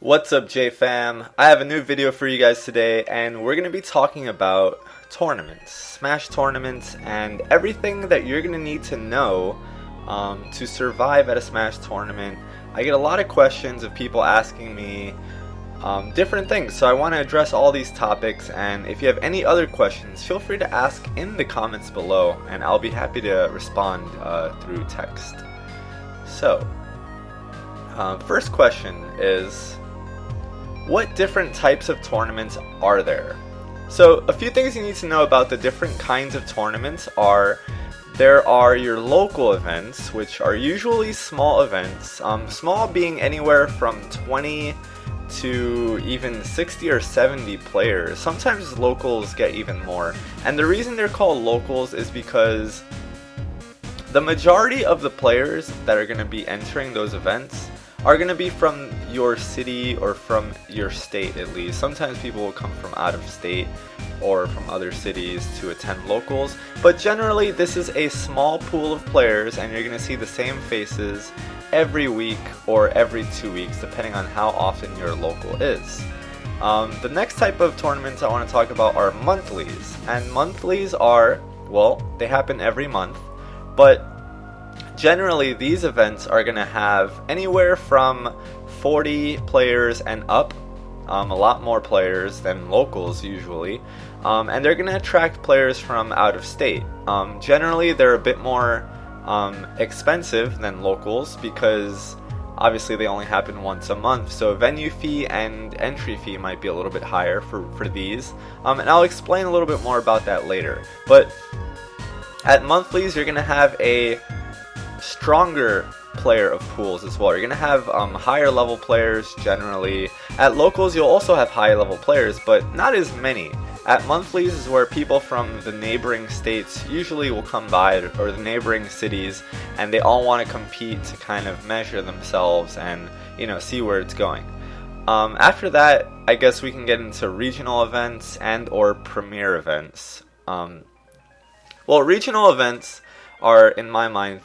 What's up, JFam? I have a new video for you guys today, and we're going to be talking about tournaments, Smash tournaments, and everything that you're going to need to know to survive at a Smash tournament. I get a lot of questions of people asking me different things, so I want to address all these topics, and if you have any other questions, feel free to ask in the comments below, and I'll be happy to respond through text. So, first question is, what different types of tournaments are there? So a few things you need to know about the different kinds of tournaments are there are your local events, which are usually small events, small being anywhere from 20 to even 60 or 70 players. Sometimes locals get even more. And the reason they're called locals is because the majority of the players that are going to be entering those events are going to be from your city or from your state at least. Sometimes people will come from out of state or from other cities to attend locals, but generally this is a small pool of players and you're going to see the same faces every week or every 2 weeks depending on how often your local is. The next type of tournaments I want to talk about are monthlies, and monthlies are, well, they happen every month, but generally these events are going to have anywhere from 40 players and up, a lot more players than locals usually, and they're going to attract players from out of state. Generally they're a bit more expensive than locals because obviously they only happen once a month, so venue fee and entry fee might be a little bit higher for these, and I'll explain a little bit more about that later. But at monthlies you're going to have a stronger player of pools as well. You're going to have higher level players generally. At locals you'll also have high level players, but not as many. At monthlies is where people from the neighboring states usually will come by, or the neighboring cities, and they all want to compete to kind of measure themselves and, you know, see where it's going. After that, I guess we can get into regional events and or premier events. Well, regional events are, in my mind,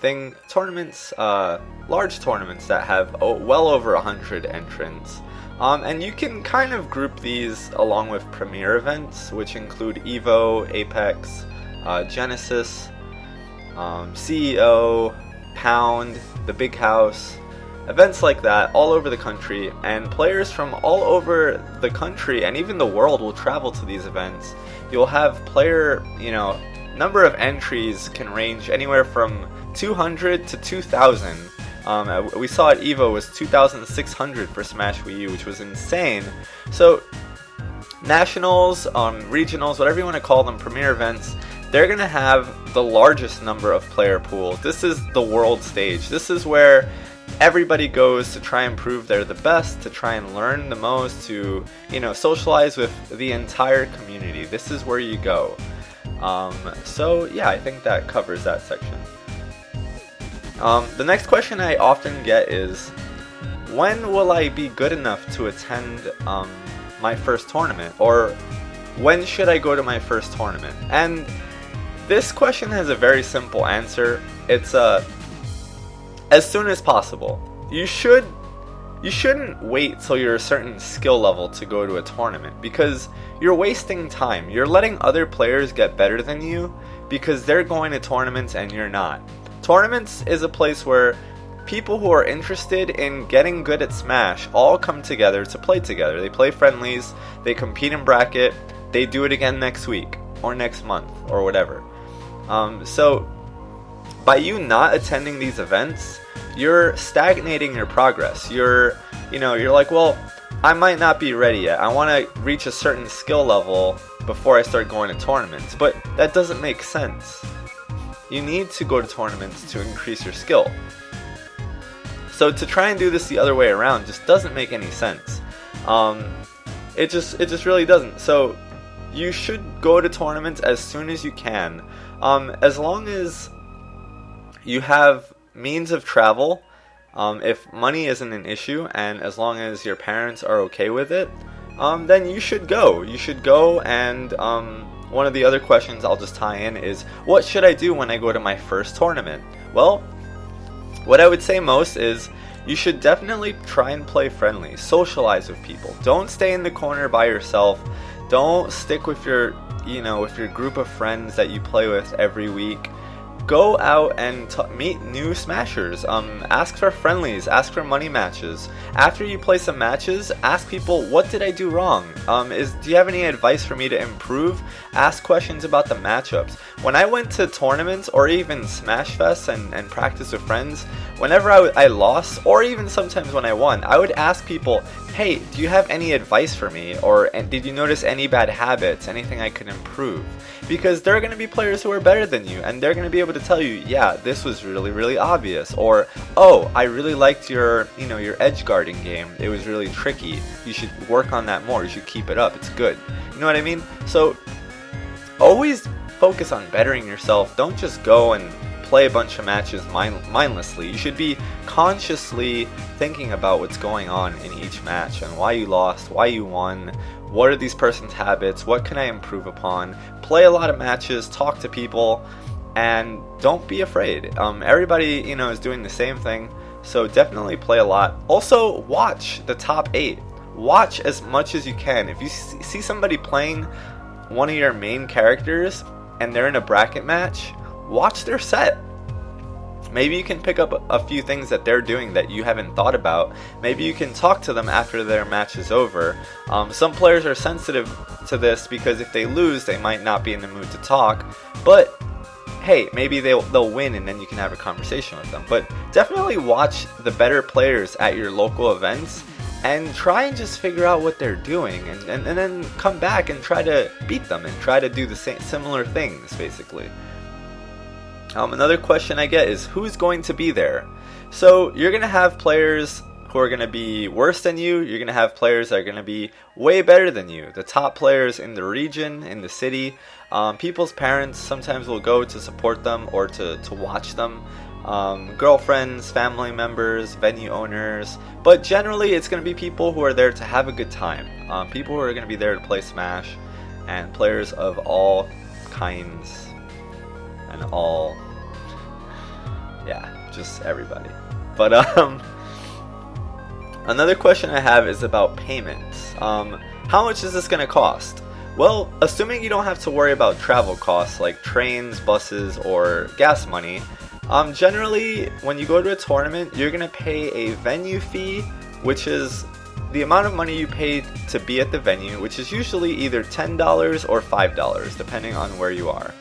tournaments, large tournaments that have well over 100 entrants. And you can kind of group these along with premier events, which include Evo, Apex, Genesis, CEO, Pound, the Big House, events like that all over the country, and players from all over the country and even the world will travel to these events. You'll have number of entries can range anywhere from 200 to 2,000. We saw at Evo was 2,600 for Smash Wii U, which was insane. So nationals, regionals, whatever you want to call them, premier events, they're going to have the largest number of player pools. This is the world stage. This is where everybody goes to try and prove they're the best, to try and learn the most, to, socialize with the entire community. This is where you go. So yeah, I think that covers that section. The next question I often get is, when will I be good enough to attend my first tournament? Or when should I go to my first tournament? And this question has a very simple answer. It's as soon as possible. You shouldn't wait till you're a certain skill level to go to a tournament, because you're wasting time. You're letting other players get better than you because they're going to tournaments and you're not. Tournaments is a place where people who are interested in getting good at Smash all come together to play together. They play friendlies, they compete in bracket, they do it again next week or next month or whatever. So by you not attending these events, you're stagnating your progress. You're like, well, I might not be ready yet. I want to reach a certain skill level before I start going to tournaments. But that doesn't make sense. You need to go to tournaments to increase your skill. So to try and do this the other way around just doesn't make any sense. It just really doesn't. So you should go to tournaments as soon as you can. As long as you have means of travel, if money isn't an issue, and as long as your parents are okay with it, then you should go. You should go, and one of the other questions I'll just tie in is, what should I do when I go to my first tournament? Well, what I would say most is you should definitely try and play friendly. Socialize with people. Don't stay in the corner by yourself. Don't stick with your, with your group of friends that you play with every week. Go out and meet new smashers. Ask for friendlies. Ask for money matches. After you play some matches, ask people, what did I do wrong? Do you have any advice for me to improve? Ask questions about the matchups. When I went to tournaments or even Smash Fest and practice with friends, whenever I lost, or even sometimes when I won, I would ask people, hey, do you have any advice for me? And did you notice any bad habits? Anything I could improve? Because there are going to be players who are better than you, and they're going to be able to tell you, yeah, this was really, really obvious. Or, oh, I really liked your edge guarding game. It was really tricky. You should work on that more. You should keep it up. It's good. You know what I mean? So, always focus on bettering yourself. Don't just go and play a bunch of matches mindlessly. You should be consciously thinking about what's going on in each match and why you lost, why you won, what are these person's habits, what can I improve upon. Play a lot of matches, talk to people, and don't be afraid. Everybody, is doing the same thing, so definitely play a lot. Also, watch the top 8. Watch as much as you can. If you see somebody playing one of your main characters and they're in a bracket match, watch their set. Maybe you can pick up a few things that they're doing that you haven't thought about. Maybe you can talk to them after their match is over. Some players are sensitive to this because if they lose, they might not be in the mood to talk. But hey, maybe they'll win and then you can have a conversation with them. But definitely watch the better players at your local events and try and just figure out what they're doing and then come back and try to beat them and try to do the similar things, basically. Another question I get is, who's going to be there? So you're going to have players who are going to be worse than you. You're going to have players that are going to be way better than you. The top players in the region, in the city. People's parents sometimes will go to support them or to watch them. Girlfriends, family members, venue owners. But generally it's going to be people who are there to have a good time. People who are going to be there to play Smash. And players of all kinds. And all, just everybody. But another question I have is about payments. How much is this going to cost? Well, assuming you don't have to worry about travel costs like trains, buses, or gas money, generally when you go to a tournament, you're going to pay a venue fee, which is the amount of money you pay to be at the venue, which is usually either $10 or $5, depending on where you are.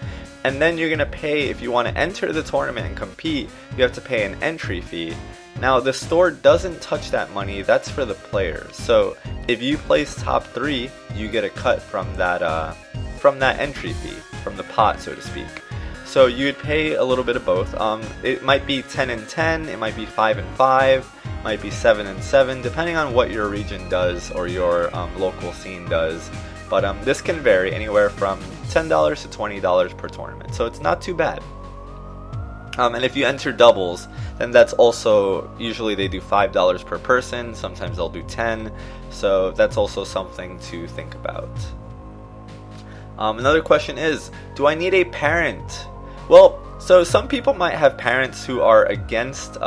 And then you're going to pay, if you want to enter the tournament and compete, you have to pay an entry fee. Now, the store doesn't touch that money. That's for the players. So, if you place top 3, you get a cut from that entry fee, from the pot, so to speak. So, you'd pay a little bit of both. It might be 10 and 10, it might be 5 and 5, might be 7 and 7, depending on what your region does or your local scene does. But this can vary anywhere from $10 to $20 per tournament, so it's not too bad. And if you enter doubles, then that's also, usually they do $5 per person, sometimes they'll do 10, so that's also something to think about. Another question is, do I need a parent? Well, so some people might have parents who are against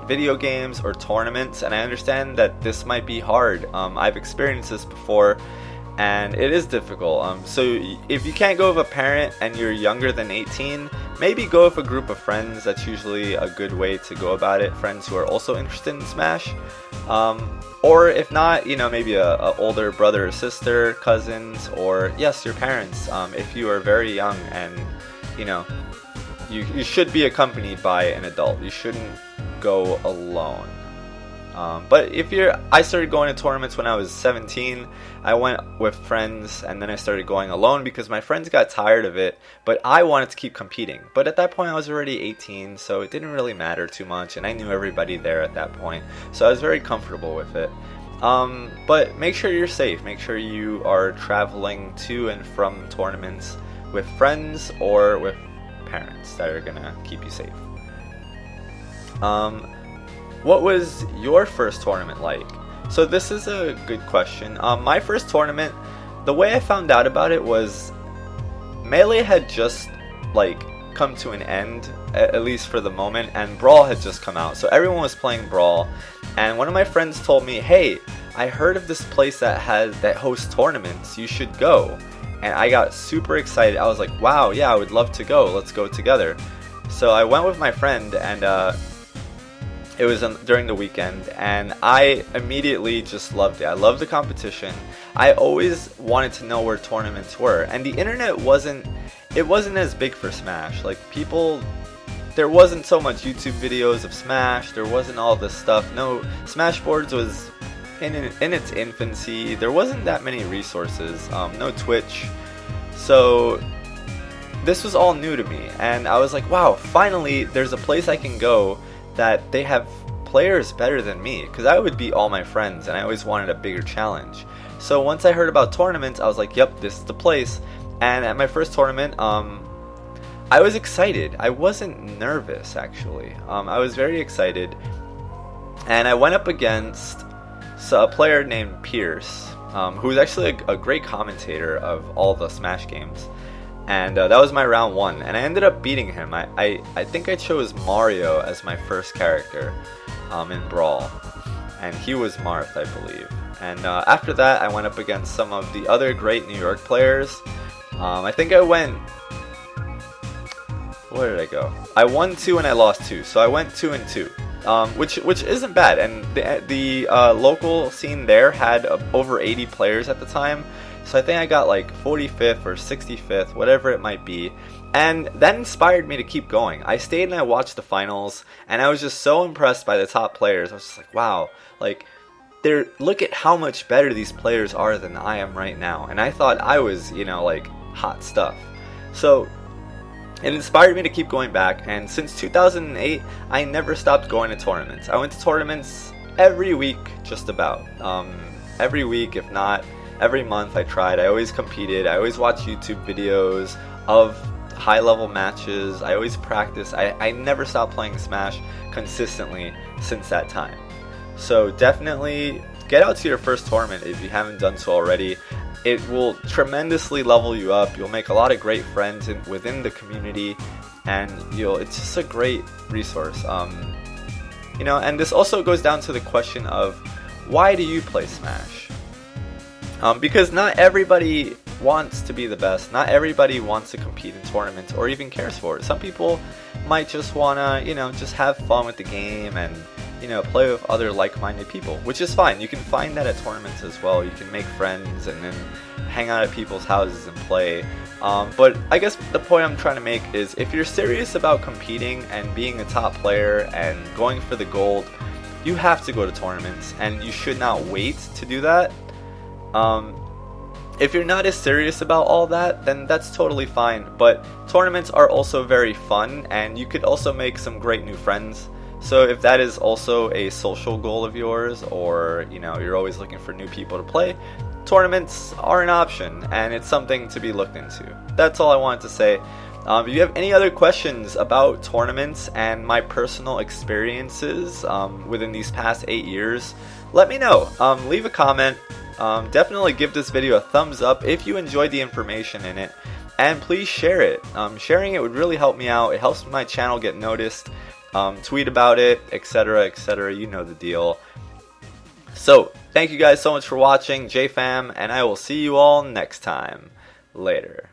video games or tournaments, and I understand that this might be hard. I've experienced this before, and it is difficult. So if you can't go with a parent and you're younger than 18, maybe go with a group of friends. That's usually a good way to go about it. Friends who are also interested in Smash. Or if not, maybe a older brother or sister, cousins, or yes, your parents. If you are very young and, you should be accompanied by an adult. You shouldn't go alone. But I started going to tournaments when I was 17. I went with friends and then I started going alone because my friends got tired of it, but I wanted to keep competing. But at that point I was already 18, so it didn't really matter too much, and I knew everybody there at that point, so I was very comfortable with it. But make sure you're safe. Make sure you are traveling to and from tournaments with friends or with parents that are gonna keep you safe. What was your first tournament like? So this is a good question. My first tournament, the way I found out about it was Melee had just come to an end, at least for the moment, and Brawl had just come out. So everyone was playing Brawl, and one of my friends told me, hey, I heard of this place that hosts tournaments, you should go. And I got super excited. I was like, wow, yeah, I would love to go. Let's go together. So I went with my friend, and it was during the weekend, and I immediately just loved it. I loved the competition. I always wanted to know where tournaments were, and the internet wasn't as big for Smash. Like, there wasn't so much YouTube videos of Smash. There wasn't all this stuff. No, Smashboards was in its infancy. There wasn't that many resources. No Twitch. So this was all new to me, and I was like, wow, finally there's a place I can go that they have players better than me, because I would beat all my friends and I always wanted a bigger challenge. So once I heard about tournaments, I was like, yep, this is the place. And at my first tournament, I was excited. I wasn't nervous, actually. I was very excited, and I went up against a player named Pierce, who was actually a great commentator of all the Smash games. And that was my round 1, and I ended up beating him. I think I chose Mario as my first character in Brawl, and he was Marth, I believe. And after that, I went up against some of the other great New York players. I think I went... Where did I go? I won 2 and I lost 2, so I went 2-2. Which isn't bad, and the local scene there had over 80 players at the time. So I think I got like 45th or 65th, whatever it might be. And that inspired me to keep going. I stayed and I watched the finals, and I was just so impressed by the top players. I was just like, wow, like, look at how much better these players are than I am right now. And I thought I was, like, hot stuff. So it inspired me to keep going back, and since 2008, I never stopped going to tournaments. I went to tournaments every week, just about. Every week, if not every month. I tried. I always competed. I always watched YouTube videos of high-level matches. I always practiced. I never stopped playing Smash consistently since that time. So definitely get out to your first tournament if you haven't done so already. It will tremendously level you up. You'll make a lot of great friends within the community, and it's just a great resource. And this also goes down to the question of, why do you play Smash? Because not everybody wants to be the best. Not everybody wants to compete in tournaments or even cares for it. Some people might just wanna, just have fun with the game and, play with other like-minded people, which is fine. You can find that at tournaments as well. You can make friends and then hang out at people's houses and play. But I guess the point I'm trying to make is, if you're serious about competing and being a top player and going for the gold, you have to go to tournaments, and you should not wait to do that. If you're not as serious about all that, then that's totally fine, but tournaments are also very fun, and you could also make some great new friends. So if that is also a social goal of yours, or you're always looking for new people to play, tournaments are an option, and it's something to be looked into. That's all I wanted to say. If you have any other questions about tournaments and my personal experiences within these past 8 years, let me know. Leave a comment. Definitely give this video a thumbs up if you enjoyed the information in it, and please share it. Sharing it would really help me out. It helps my channel get noticed. Tweet about it, etc., etc. You know the deal. So thank you guys so much for watching, JFam, and I will see you all next time. Later.